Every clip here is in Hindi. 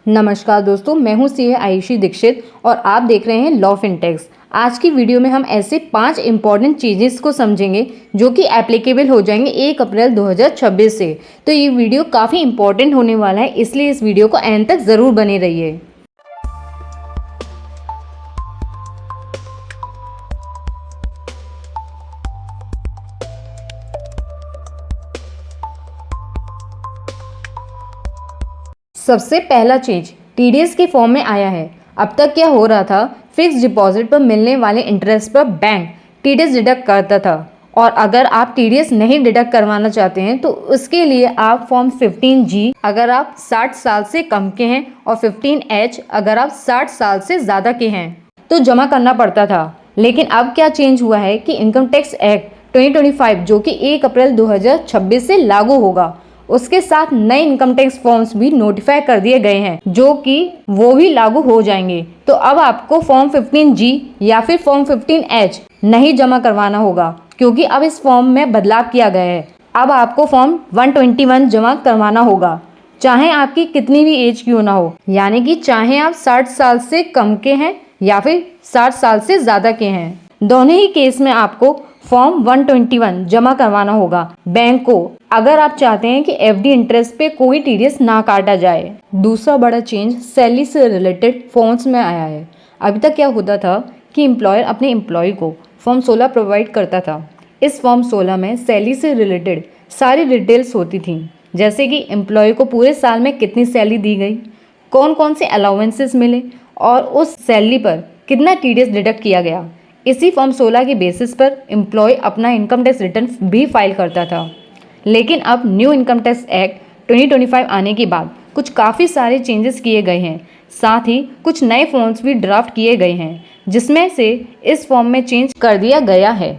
नमस्कार दोस्तों, मैं हूं सीए आयुषी दीक्षित और आप देख रहे हैं लॉ फिनटेक्स। आज की वीडियो में हम ऐसे 5 इंपॉर्टेंट चेंजेस को समझेंगे जो कि एप्लीकेबल हो जाएंगे 1 अप्रैल 2026 से। तो ये वीडियो काफ़ी इंपॉर्टेंट होने वाला है, इसलिए इस वीडियो को एंड तक ज़रूर बने रहिए। सबसे पहला चेंज टीडीएस के फॉर्म में आया है। अब तक क्या हो रहा था, फिक्स डिपॉजिट पर मिलने वाले इंटरेस्ट पर बैंक टीडीएस डिडक्ट करता था, और अगर आप टीडीएस नहीं डिडक्ट करवाना चाहते हैं तो उसके लिए आप फॉर्म 15G अगर आप 60 साल से कम के हैं और 15H अगर आप 60 साल से ज़्यादा के हैं तो जमा करना पड़ता था। लेकिन अब क्या चेंज हुआ है कि इनकम टैक्स एक्ट 2025 जो कि 1 अप्रैल 2026 से लागू होगा, उसके साथ नए इनकम टैक्स फॉर्म्स भी नोटिफाई कर दिए गए हैं जो कि वो भी लागू हो जाएंगे। तो अब आपको फॉर्म 15G या फिर फॉर्म 15H नहीं जमा करवाना होगा, क्योंकि अब इस फॉर्म में बदलाव किया गया है। अब आपको फॉर्म 121 जमा करवाना होगा, चाहे आपकी कितनी भी एज क्यों ना हो, यानी कि चाहे आप 60 साल से कम के हैं या फिर 60 साल से ज़्यादा के हैं। दोनों ही केस में आपको फॉर्म 121 जमा करवाना होगा बैंक को, अगर आप चाहते हैं कि एफडी इंटरेस्ट पे कोई टीडीएस ना काटा जाए। दूसरा बड़ा चेंज सैलरी से रिलेटेड फॉर्म्स में आया है। अभी तक क्या होता था कि एम्प्लॉयर अपने एम्प्लॉय को फॉर्म 16 प्रोवाइड करता था। इस फॉर्म 16 में सैलरी से रिलेटेड सारी डिटेल्स होती थी, जैसे कि एम्प्लॉय को पूरे साल में कितनी सैलरी दी गई, कौन कौन से अलाउंसेस मिले और उस सैलरी पर कितना टीडीएस डिडक्ट किया गया। इसी फॉर्म 16 के बेसिस पर एम्प्लॉय अपना इनकम टैक्स रिटर्न भी फाइल करता था। लेकिन अब न्यू इनकम टैक्स एक्ट 2025 आने के बाद कुछ काफ़ी सारे चेंजेस किए गए हैं, साथ ही कुछ नए फॉर्म्स भी ड्राफ्ट किए गए हैं, जिसमें से इस फॉर्म में चेंज कर दिया गया है।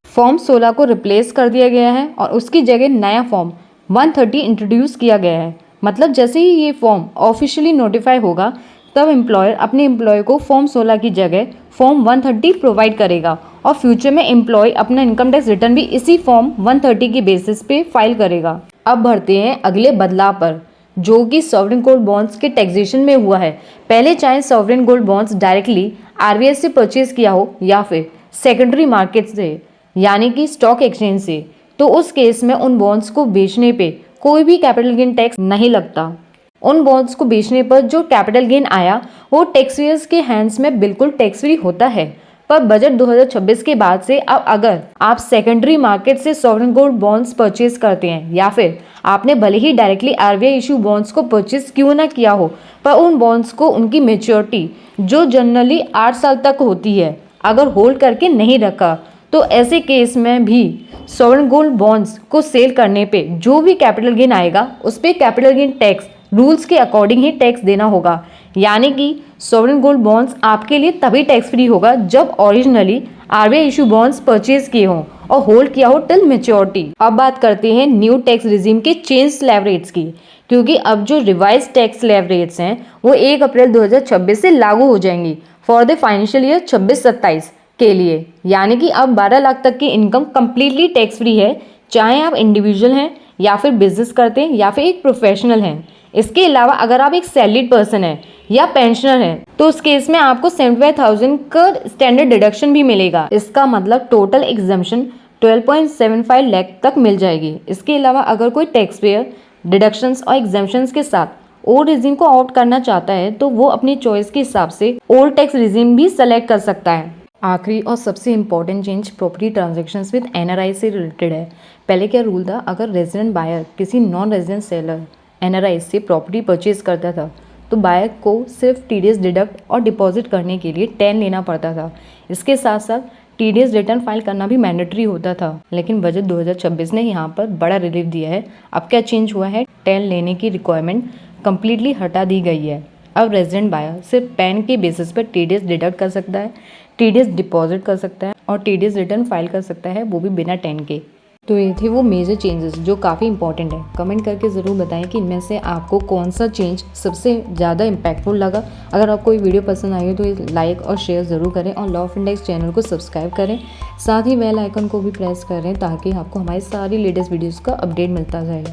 फॉर्म 16 को रिप्लेस कर दिया गया है और उसकी जगह नया फॉर्म 130 इंट्रोड्यूस किया गया है। मतलब जैसे ही ये फॉर्म ऑफिशियली नोटिफाई होगा तब एम्प्लॉयर अपने एम्प्लॉय को फॉर्म 16 की जगह फॉर्म 130 प्रोवाइड करेगा, और फ्यूचर में एम्प्लॉय अपना इनकम टैक्स रिटर्न भी इसी फॉर्म 130 के बेसिस पे फाइल करेगा। अब बढ़ते हैं अगले बदलाव पर, जो कि सॉवरेन गोल्ड बॉन्ड्स के टैक्सेशन में हुआ है। पहले चाहे sovereign gold bonds directly RBI से परचेज किया हो या फिर सेकेंडरी मार्केट से, यानी कि स्टॉक एक्सचेंज से, तो उस केस में उन बॉन्ड्स को बेचने पे कोई भी कैपिटल गेन टैक्स नहीं लगता। उन बॉन्ड्स को बेचने पर जो कैपिटल गेन आया वो टैक्सपेयर्स के हैंड्स में बिल्कुल टैक्स फ्री होता है। पर बजट 2026 के बाद से अब अगर आप सेकेंडरी मार्केट से सॉवरेन गोल्ड बॉन्ड्स परचेज करते हैं, या फिर आपने भले ही डायरेक्टली आरबीआई इशू बॉन्ड्स को परचेज क्यों ना किया हो, पर उन बॉन्ड्स को उनकी मेच्योरिटी जो जनरली 8 साल तक होती है अगर होल्ड करके नहीं रखा, तो ऐसे केस में भी सॉवरेन गोल्ड बॉन्ड्स को सेल करने पे जो भी कैपिटल गेन आएगा उस पर कैपिटल गेन टैक्स रूल्स के अकॉर्डिंग ही टैक्स देना होगा। यानी कि सॉवरेन गोल्ड बॉन्ड्स आपके लिए तभी टैक्स फ्री होगा जब originally RBI issue bonds purchase किए हों और होल्ड किया हो टिल मैच्योरिटी। अब बात करते हैं न्यू टैक्स रिजीम के चेंज स्लैब रेट्स की, क्योंकि अब जो रिवाइज टैक्स स्लैब रेट्स हैं वो 1 अप्रैल 2026 से लागू हो जाएंगी फॉर द फाइनेंशियल ईयर 26-27 के लिए। यानी कि अब 12 लाख तक की इनकम कम्प्लीटली टैक्स फ्री है, चाहे आप इंडिविजुअल हैं या फिर बिजनेस करते हैं या फिर एक प्रोफेशनल हैं। इसके अलावा अगर आप एक सैलरीड पर्सन है या पेंशनर है तो उस केस में आपको 75,000 का स्टैंडर्ड डिडक्शन भी मिलेगा। इसका मतलब टोटल एग्जम्पशन 12.75 लाख तक मिल जाएगी। इसके अलावा अगर कोई टैक्स पेयर डिडक्शंस और एग्जम्पशंस के साथ ओल्ड रिजीम को ऑप्ट करना चाहता है तो वो अपनी चॉइस के हिसाब से ओल्ड टैक्स रिजीम भी सेलेक्ट कर सकता है। आखिरी और सबसे important change property transactions with NRI से रिलेटेड है। पहले क्या रूल था, अगर रेजिडेंट बायर किसी नॉन रेजिडेंट सेलर एनआरआई से प्रॉपर्टी परचेज करता था तो बायर को सिर्फ टीडीएस डिडक्ट और डिपॉजिट करने के लिए 10 लेना पड़ता था। इसके साथ साथ टीडीएस रिटर्न फाइल करना भी मैंडेटरी होता था। लेकिन बजट 2026 ने यहाँ पर बड़ा रिलीफ दिया है। अब क्या चेंज हुआ है, 10 लेने की रिक्वायरमेंट कम्प्लीटली हटा दी गई है। अब रेजिडेंट बायर सिर्फ पैन के बेसिस पर टीडीएस डिडक्ट कर सकता है, टीडीएस डिपॉजिट कर सकता है और टीडीएस रिटर्न फाइल कर सकता है, वो भी बिना 10 के। तो ये थे वो मेजर चेंजेस जो काफ़ी इंपॉर्टेंट है। कमेंट करके ज़रूर बताएं कि इनमें से आपको कौन सा चेंज सबसे ज़्यादा इम्पैक्टफुल लगा। अगर आपको ये वीडियो पसंद आई हो तो लाइक और शेयर ज़रूर करें और लॉ फिनटेक्स चैनल को सब्सक्राइब करें, साथ ही बेल आइकन को भी प्रेस करें ताकि आपको हमारी सारी लेटेस्ट वीडियोज़ का अपडेट मिलता जाए।